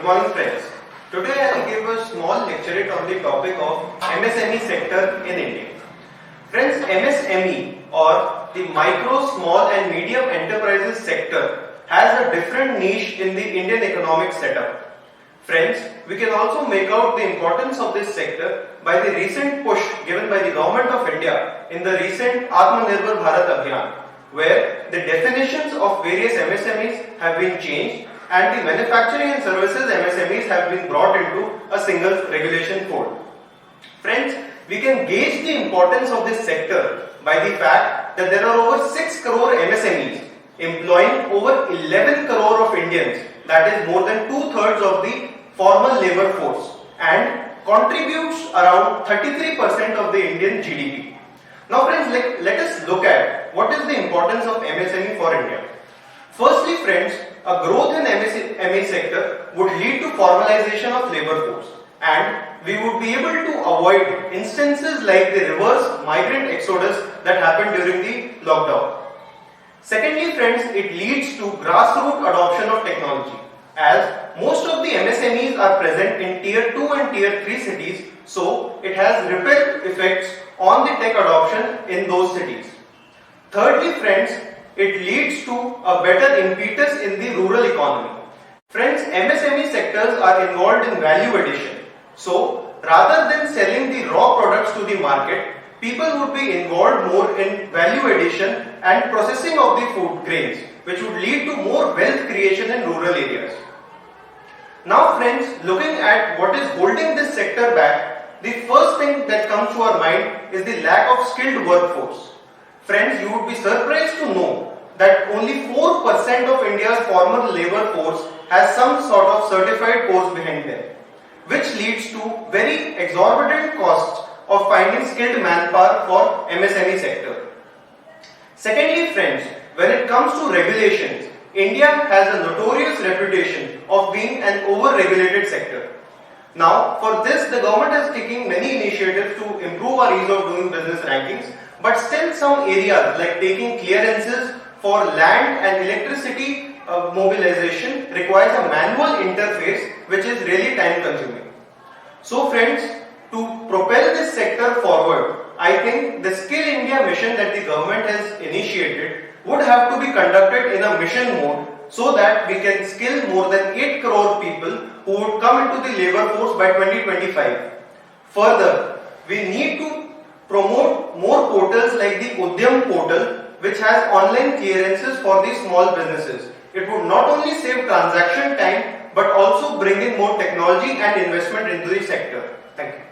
morning friends. Today I will give a small lecturette on the topic of MSME sector in India. Friends, MSME or the micro, small and medium enterprises sector has a different niche in the Indian economic setup. Friends, we can also make out the importance of this sector by the recent push given by the Government of India in the recent Atmanirbhar Bharat Abhiyan, where the definitions of various MSMEs have been changed and the manufacturing and services MSMEs have been brought into a single regulation fold. Friends, we can gauge the importance of this sector by the fact that there are over 6 crore MSMEs employing over 11 crore of Indians, that is more than 2/3 of the formal labor force, and contributes around 33% of the Indian GDP. Now friends, let us look at what is the importance of MSME for India. Firstly friends, a growth in MSME sector would lead to formalization of labor force, and we would be able to avoid instances like the reverse migrant exodus that happened during the lockdown. Secondly friends, it leads to grassroots adoption of technology, as most of the MSMEs are present in tier 2 and tier 3 cities, so it has ripple effects on the tech adoption in those cities. Thirdly friends, it leads to a better impetus in the rural economy. Friends, MSME sectors are involved in value addition, so rather than selling the raw products to the market, people would be involved more in value addition and processing of the food grains, which would lead to more wealth creation in rural areas. Now friends, looking at what is holding this sector back, the first thing that comes to our mind is the lack of skilled workforce. Friends, you would be surprised to know that only 4% of India's formal labor force has some sort of certified course behind them, which leads to very exorbitant costs of finding skilled manpower for MSME sector. Secondly friends, when it comes to regulations, India has a notorious reputation of being an over-regulated sector. Now, for this, the government is taking many initiatives to improve our ease of doing business rankings, but still some areas like taking clearances for land and electricity mobilization requires a manual interface, which is really time consuming. So friends, to propel this sector forward, I think the Skill India mission that the government has initiated would have to be conducted in a mission mode, so that we can skill more than 8 crore people who would come into the labor force by 2025. Further, we need to promote more portals like the Udyam portal, which has online clearances for the small businesses. It would not only save transaction time but also bring in more technology and investment into the sector. Thank you.